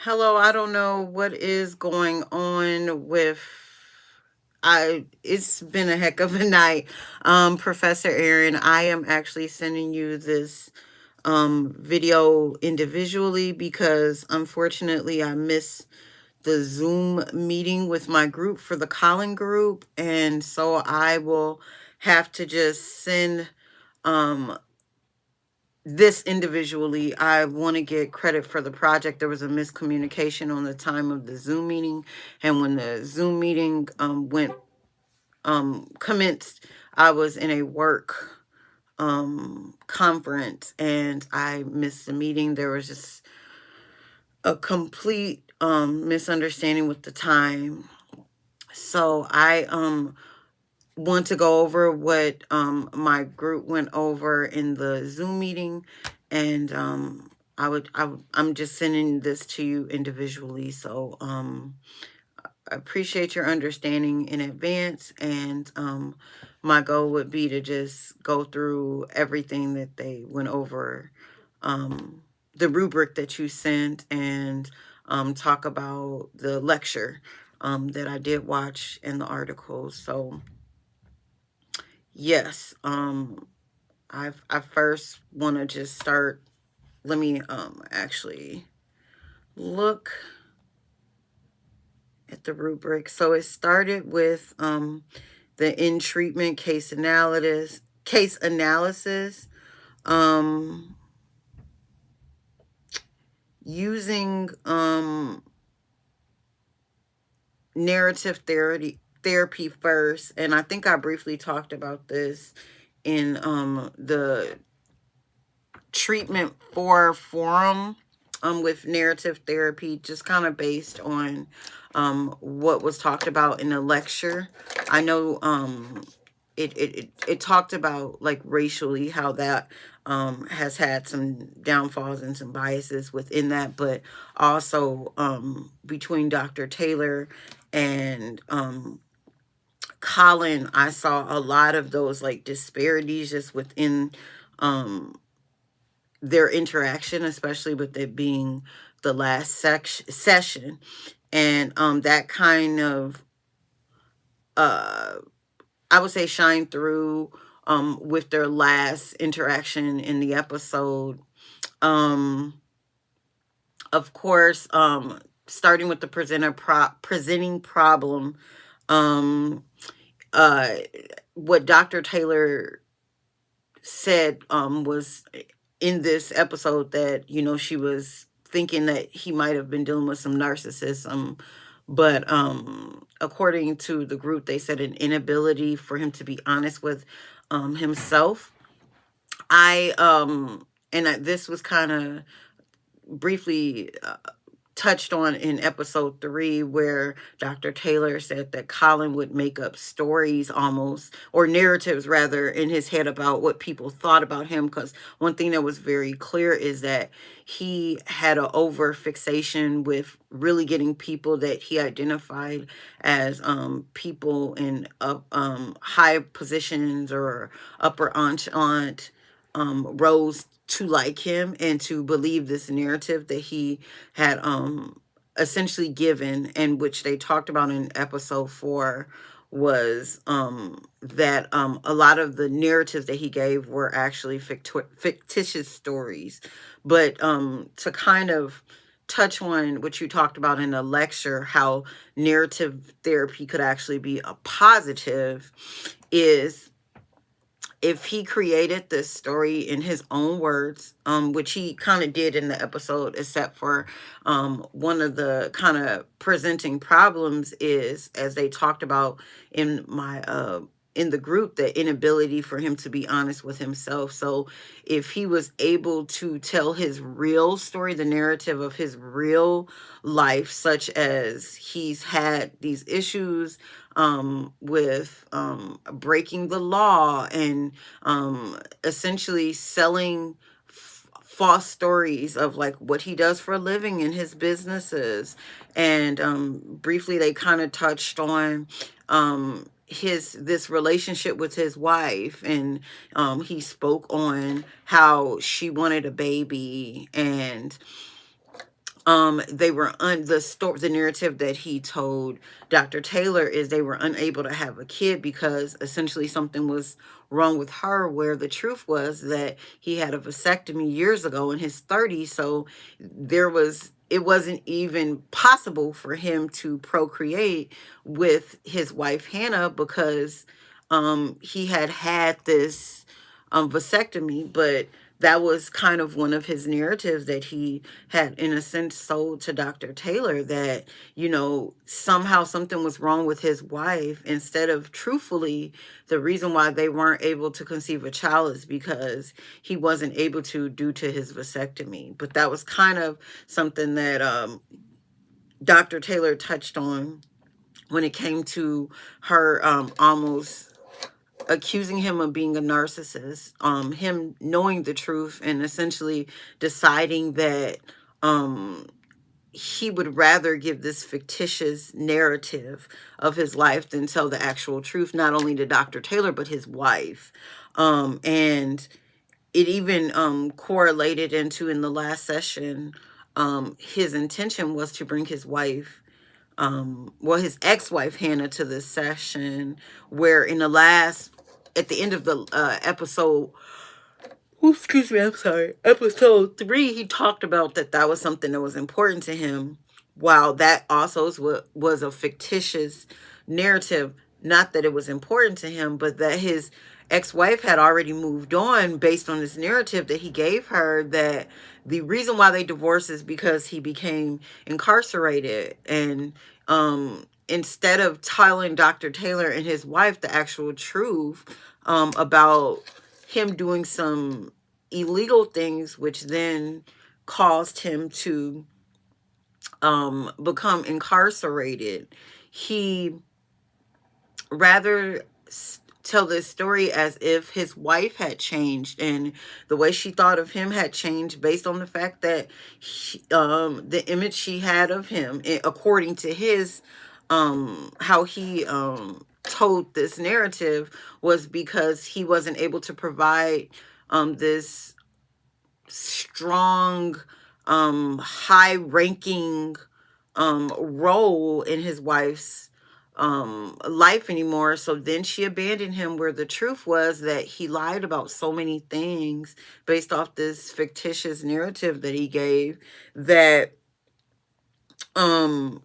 Hello, I don't know what is going on with it's been a heck of a night. Professor Aaron, I am actually sending you this video individually because unfortunately I missed the Zoom meeting with my group for the Colin group, and so I will have to just send um this individually. I want to get credit for the project. There was a miscommunication on the time of the Zoom meeting, and when the Zoom meeting went commenced, I was in a work conference and I missed the meeting. There was just a complete misunderstanding with the time. So I want to go over what my group went over in the Zoom meeting, and I'm just sending this to you individually. So I appreciate your understanding in advance, and my goal would be to just go through everything that they went over, the rubric that you sent, and talk about the lecture that I did watch in the article. So yes, I first want to just start. Let me actually look at the rubric. So it started with the in treatment case analysis, um using narrative therapy first, and I think I briefly talked about this in the treatment for forum with narrative therapy, just kind of based on what was talked about in the lecture. I know it talked about like racially how that has had some downfalls and some biases within that, but also between Dr. Taylor and Colin, I saw a lot of those like disparities just within um, their interaction, especially with it being the last session. And that kind of, uh, I would say, shine through with their last interaction in the episode. Um, of course, starting with the presenting problem, um, uh, what Dr. Taylor said was in this episode that, she was thinking that he might have been dealing with some narcissism, but according to the group, they said an inability for him to be honest with himself. This was kind of briefly touched on in episode 3, where Dr. Taylor said that Colin would make up stories almost, or narratives rather, in his head about what people thought about him. Because one thing that was very clear is that he had an over fixation with really getting people that he identified as people in high positions or upper echelon roles to like him and to believe this narrative that he had essentially given, and which they talked about in episode 4, was that a lot of the narratives that he gave were actually fictitious stories. But to kind of touch on what you talked about in the lecture, how narrative therapy could actually be a positive, is if he created this story in his own words, which he kind of did in the episode, except for one of the kind of presenting problems is, as they talked about in my in the group, the inability for him to be honest with himself. So if he was able to tell his real story, the narrative of his real life, such as he's had these issues with breaking the law and essentially selling false stories of like what he does for a living in his businesses. And briefly they kind of touched on his this relationship with his wife, and he spoke on how she wanted a baby, and they were the narrative that he told Dr. Taylor is they were unable to have a kid because essentially something was wrong with her, where the truth was that he had a vasectomy years ago in his 30s. So it wasn't even possible for him to procreate with his wife Hannah because he had this vasectomy. But that was kind of one of his narratives that he had, in a sense, sold to Dr. Taylor, that, somehow something was wrong with his wife, instead of truthfully, the reason why they weren't able to conceive a child is because he wasn't able to due to his vasectomy. But that was kind of something that Dr. Taylor touched on when it came to her almost accusing him of being a narcissist, him knowing the truth and essentially deciding that he would rather give this fictitious narrative of his life than tell the actual truth, not only to Dr. Taylor, but his wife. And it even correlated into, in the last session, his intention was to bring his wife, his ex-wife Hannah, to this session, where at the end of the episode, excuse me, I'm sorry, episode 3, he talked about that was something that was important to him, while that also was a fictitious narrative. Not that it was important to him, but that his ex-wife had already moved on based on this narrative that he gave her, that the reason why they divorced is because he became incarcerated. And instead of telling Dr. Taylor and his wife the actual truth about him doing some illegal things, which then caused him to become incarcerated, he rather tell this story as if his wife had changed, and the way she thought of him had changed based on the fact that the image she had of him, according to his how he told this narrative, was because he wasn't able to provide this strong, high ranking role in his wife's life anymore. So then she abandoned him, where the truth was that he lied about so many things based off this fictitious narrative that he gave, that um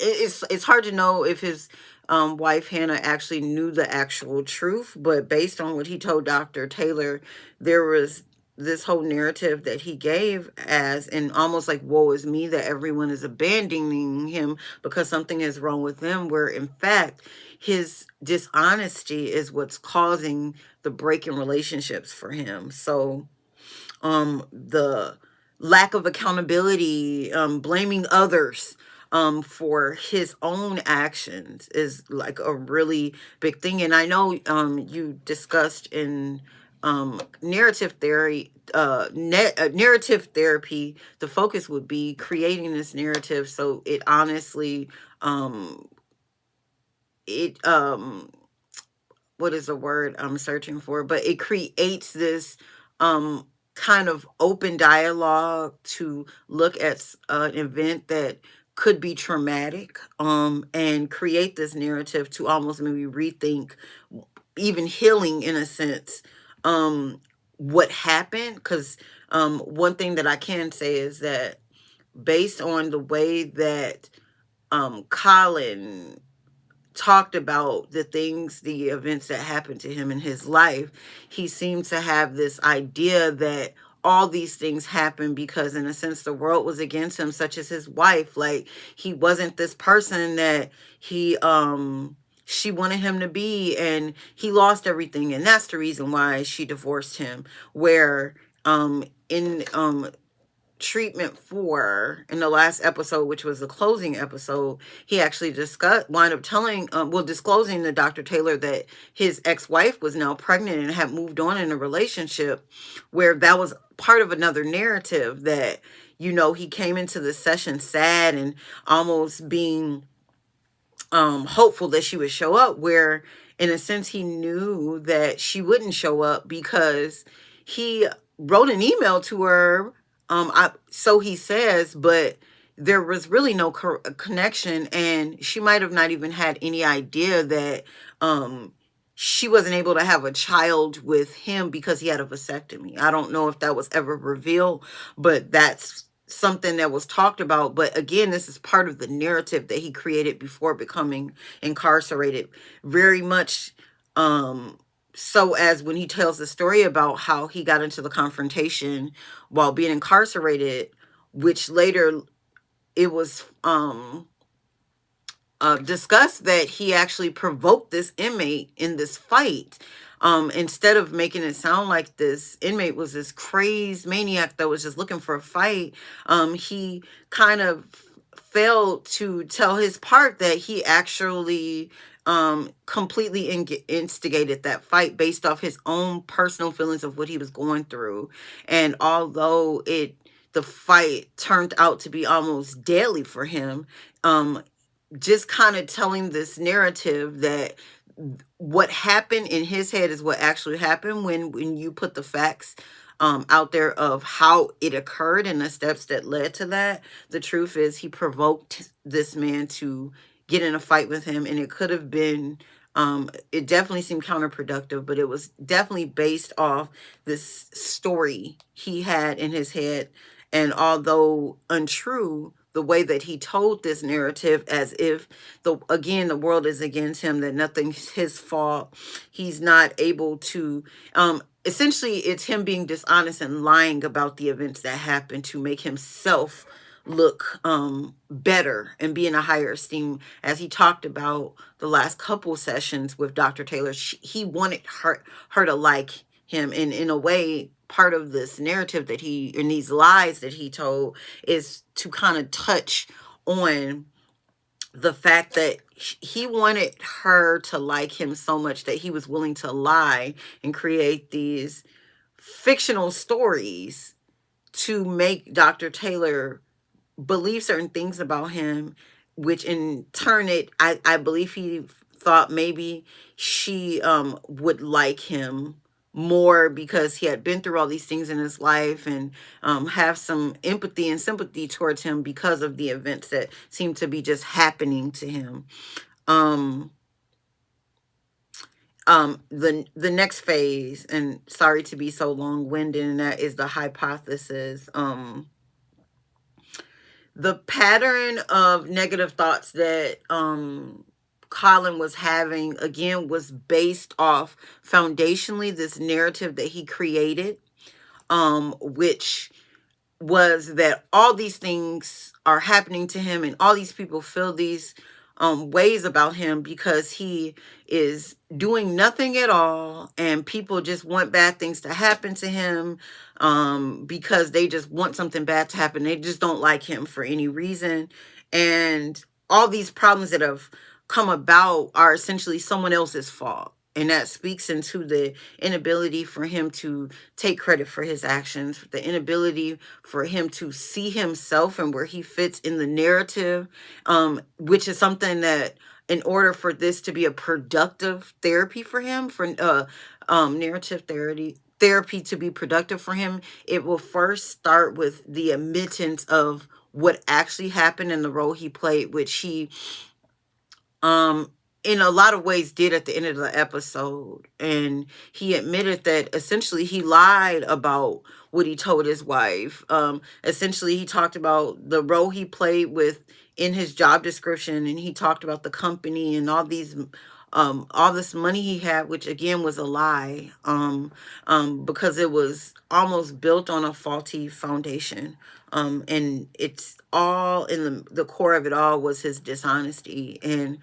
it's hard to know if his wife Hannah actually knew the actual truth, but based on what he told Dr. Taylor, there was this whole narrative that he gave as, and almost like, woe is me, that everyone is abandoning him because something is wrong with them, where in fact his dishonesty is what's causing the break in relationships for him. So the lack of accountability, blaming others for his own actions is like a really big thing. And I know you discussed in narrative theory, narrative therapy, the focus would be creating this narrative so it honestly, it what is the word I'm searching for? But it creates this kind of open dialogue to look at an event that could be traumatic, and create this narrative to almost maybe rethink, even healing in a sense, what happened. Because one thing that I can say is that, based on the way that Colin talked about the events that happened to him in his life, he seemed to have this idea that all these things happened because, in a sense, the world was against him, such as his wife. Like, he wasn't this person that she wanted him to be, and he lost everything, and that's the reason why she divorced him. Where in treatment 4, in the last episode, which was the closing episode, he actually wound up disclosing to Dr. Taylor that his ex-wife was now pregnant and had moved on in a relationship, where that was part of another narrative that, he came into the session sad and almost being hopeful that she would show up, where in a sense he knew that she wouldn't show up because he wrote an email to her So he says, but there was really no connection, and she might have not even had any idea that um she wasn't able to have a child with him because he had a vasectomy. I don't know if that was ever revealed, but that's something that was talked about. But again, this is part of the narrative that he created before becoming incarcerated. Very much um so as when he tells the story about how he got into the confrontation while being incarcerated, which later it was discussed that he actually provoked this inmate in this fight. Instead of making it sound like this inmate was this crazed maniac that was just looking for a fight, he kind of failed to tell his part that he actually completely instigated that fight based off his own personal feelings of what he was going through. And although the fight turned out to be almost deadly for him, um, just kind of telling this narrative that what happened in his head is what actually happened when you put the facts out there of how it occurred and the steps that led to that. The truth is he provoked this man to get in a fight with him, and it could have been it definitely seemed counterproductive, but it was definitely based off this story he had in his head. And although untrue, the way that he told this narrative as if the world is against him, that nothing's his fault, he's not able to essentially it's him being dishonest and lying about the events that happened to make himself look better and be in a higher esteem. As he talked about the last couple sessions with Dr. Taylor, he wanted her to like him, and in a way part of this narrative that he in these lies that he told is to kind of touch on the fact that he wanted her to like him so much that he was willing to lie and create these fictional stories to make Dr. Taylor believe certain things about him, which in turn I believe he thought maybe she would like him more because he had been through all these things in his life, and have some empathy and sympathy towards him because of the events that seem to be just happening to him. um the next phase, and sorry to be so long-winded, and that is the hypothesis. The pattern of negative thoughts that Colin was having, again, was based off foundationally this narrative that he created, which was that all these things are happening to him and all these people feel these ways about him because he is doing nothing at all, and people just want bad things to happen to him because they just want something bad to happen. They just don't like him for any reason, and all these problems that have come about are essentially someone else's fault. And that speaks into the inability for him to take credit for his actions, the inability for him to see himself and where he fits in the narrative, which is something that, in order for this to be a productive therapy for him, for narrative therapy to be productive for him, it will first start with the admittance of what actually happened in the role he played, which he um in a lot of ways did at the end of the episode. And he admitted that essentially he lied about what he told his wife. Essentially he talked about the role he played with in his job description, and he talked about the company and all this money he had, which again was a lie, because it was almost built on a faulty foundation. And it's all in the core of it all was his dishonesty. And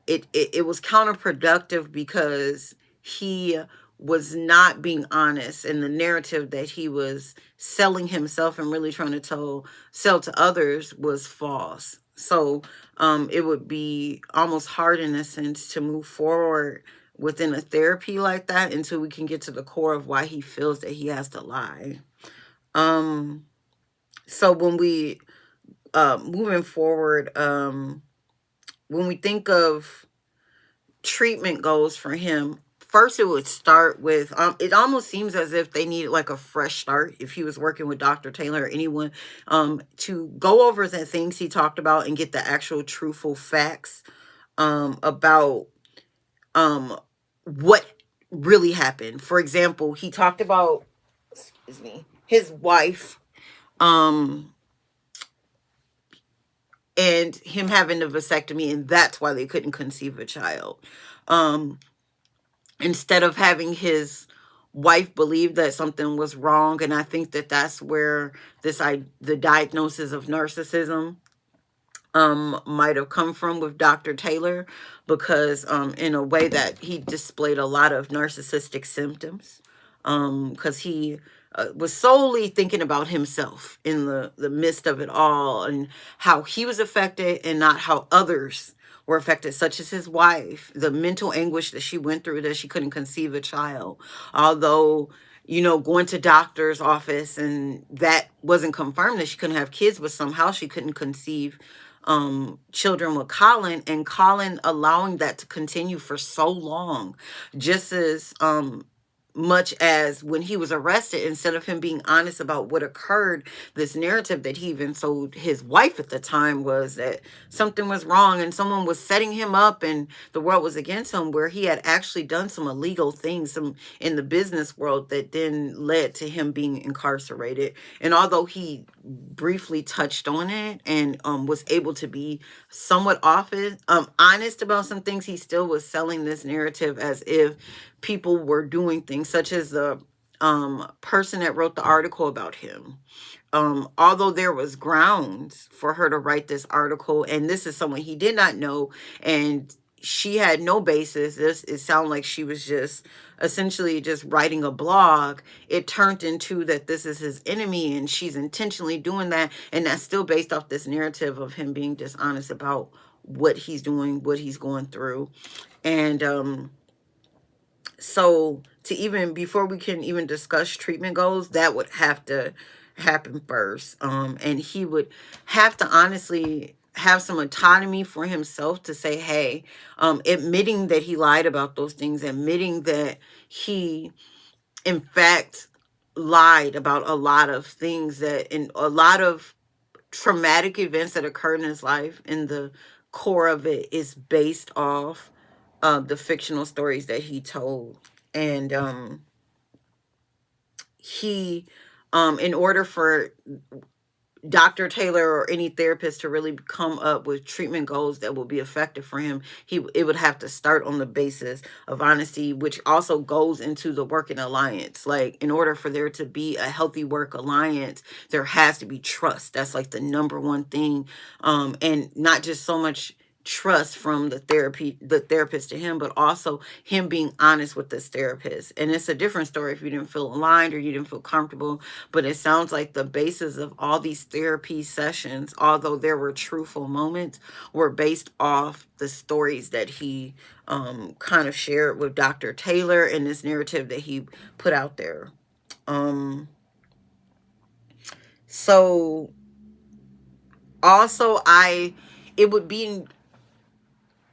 it was counterproductive because he was not being honest, and the narrative that he was selling himself and really trying to sell to others was false. So it would be almost hard in a sense to move forward within a therapy like that until we can get to the core of why he feels that he has to lie. So when we moving forward, when we think of treatment goals for him, first it would start with it almost seems as if they needed like a fresh start if he was working with Dr. Taylor or anyone, to go over the things he talked about and get the actual truthful facts about um what really happened. For example, he talked about, excuse me, his wife, um and him having a vasectomy, and that's why they couldn't conceive a child. um Instead of having his wife believe that something was wrong, and I think that that's where the diagnosis of narcissism might have come from with Dr. Taylor, because in a way that he displayed a lot of narcissistic symptoms, because he was solely thinking about himself in the midst of it all, and how he was affected and not how others were affected, such as his wife, the mental anguish that she went through, that she couldn't conceive a child, although, you know, going to doctor's office and that wasn't confirmed that she couldn't have kids, but somehow she couldn't conceive children with Colin, and Colin allowing that to continue for so long, just as much as when he was arrested, instead of him being honest about what occurred, this narrative that he even told his wife at the time was that something was wrong and someone was setting him up and the world was against him, where he had actually done some illegal things, some in the business world, that then led to him being incarcerated. And although he briefly touched on it and was able to be somewhat honest about some things, he still was selling this narrative as if people were doing things, such as the person that wrote the article about him. Although there was grounds for her to write this article, and this is someone he did not know, and she had no basis. It sounded like she was just essentially just writing a blog. It turned into that this is his enemy and she's intentionally doing that, and that's still based off this narrative of him being dishonest about what he's doing, what he's going through. And so to even, before we can even discuss treatment goals, that would have to happen first. And he would have to honestly have some autonomy for himself to say, hey, admitting that he lied about those things, admitting that he in fact lied about a lot of things, that in a lot of traumatic events that occurred in his life, and the core of it is based off the fictional stories that he told. And he in order for Dr. Taylor or any therapist to really come up with treatment goals that will be effective for him, it would have to start on the basis of honesty, which also goes into the working alliance. Like, in order for there to be a healthy work alliance, there has to be trust. That's like the number one thing. And not just so much trust from the therapist to him, but also him being honest with this therapist. And it's a different story if you didn't feel aligned or you didn't feel comfortable, but it sounds like the basis of all these therapy sessions, although there were truthful moments, were based off the stories that he kind of shared with Dr. Taylor and this narrative that he put out there. So also it would be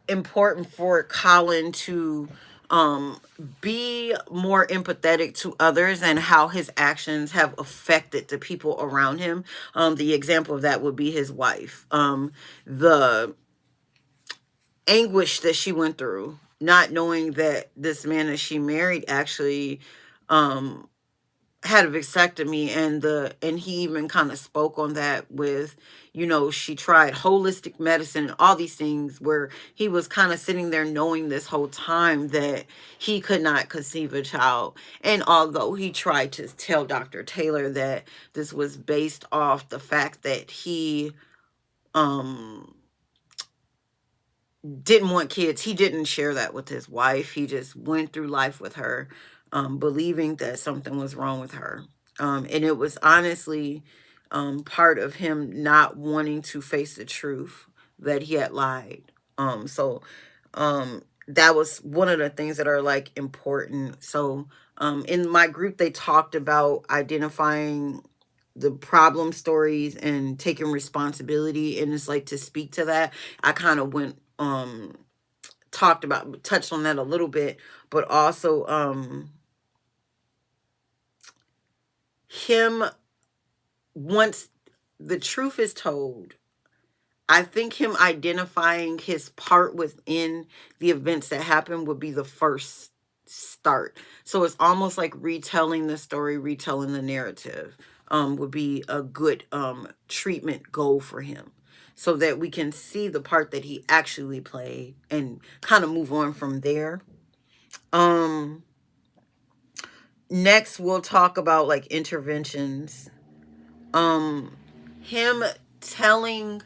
important for Colin to be more empathetic to others and how his actions have affected the people around him. The example of that would be his wife. The anguish that she went through, not knowing that this man that she married actually had a vasectomy, and he even kind of spoke on that with, you know, she tried holistic medicine and all these things, where he was kind of sitting there knowing this whole time that he could not conceive a child. And although he tried to tell Dr. Taylor that this was based off the fact that he didn't want kids, he didn't share that with his wife. He just went through life with her, believing that something was wrong with her. And it was honestly part of him not wanting to face the truth that he had lied. So that was one of the things that are like important. So in my group, they talked about identifying the problem stories and taking responsibility. And it's like, to speak to that, I kind of went touched on that a little bit, but also him, once the truth is told, I think him identifying his part within the events that happened would be the first start. So it's almost like retelling the story, retelling the narrative, would be a good treatment goal for him, so that we can see the part that he actually played and kind of move on from there. Um, Next we'll talk about like interventions. Him telling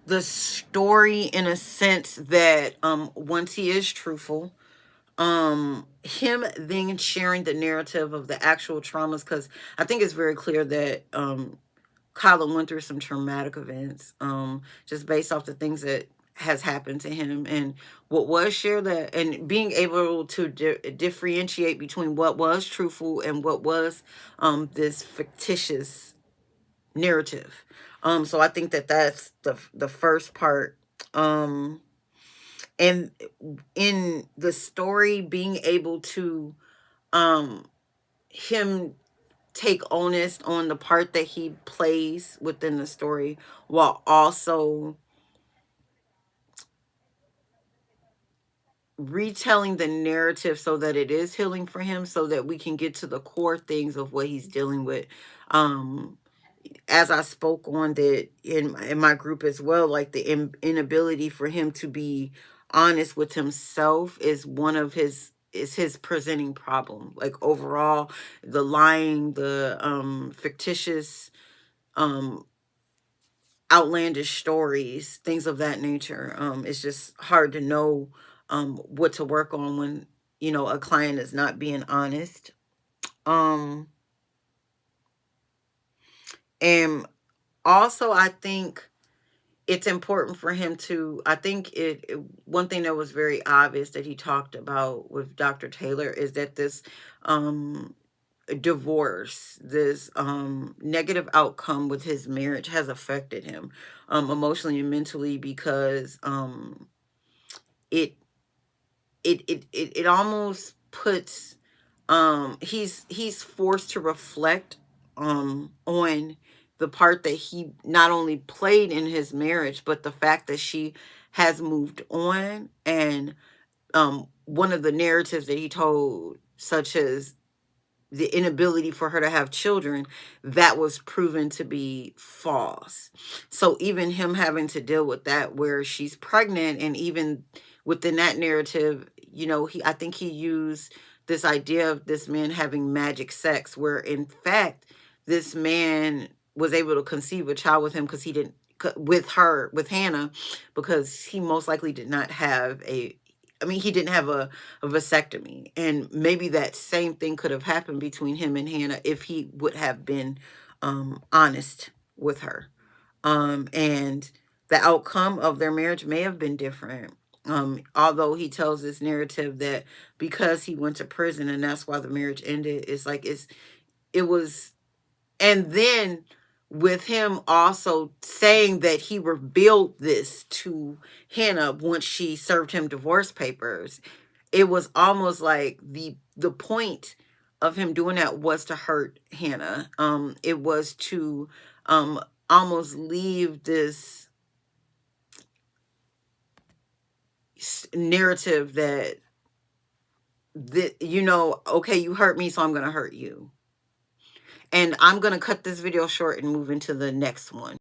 the story in a sense that once he is truthful, him then sharing the narrative of the actual traumas, because I think it's very clear that Colin went through some traumatic events, just based off the things that has happened to him, and what was shared, that, and being able to differentiate between what was truthful and what was this fictitious narrative. So I think that that's the first part. And in the story, being able to um him take onus on the part that he plays within the story, while also retelling the narrative so that it is healing for him, so that we can get to the core things of what he's dealing with. um as I spoke on that in my group as well, like the inability for him to be honest with himself is one of his presenting problem. Like overall, the lying, the fictitious, um outlandish stories, things of that nature. It's just hard to know what to work on when, a client is not being honest. Um and also I think it's important for him to, I think one thing that was very obvious that he talked about with Dr. Taylor is that this um divorce, this negative outcome with his marriage has affected him emotionally and mentally, because it it almost puts, he's forced to reflect on the part that he not only played in his marriage, but the fact that she has moved on. And one of the narratives that he told, such as the inability for her to have children, that was proven to be false. So even him having to deal with that, where she's pregnant, and even within that narrative, I think he used this idea of this man having magic sex, where in fact this man was able to conceive a child with him, because he didn't, with Hannah, because he most likely did not have he didn't have a vasectomy. And maybe that same thing could have happened between him and Hannah if he would have been honest with her. And the outcome of their marriage may have been different. Although he tells this narrative that because he went to prison and that's why the marriage ended, it was, and then with him also saying that he revealed this to Hannah once she served him divorce papers, it was almost like the point of him doing that was to hurt Hannah. It was to um almost leave this narrative that okay, you hurt me, so I'm going to hurt you. And I'm going to cut this video short and move into the next one.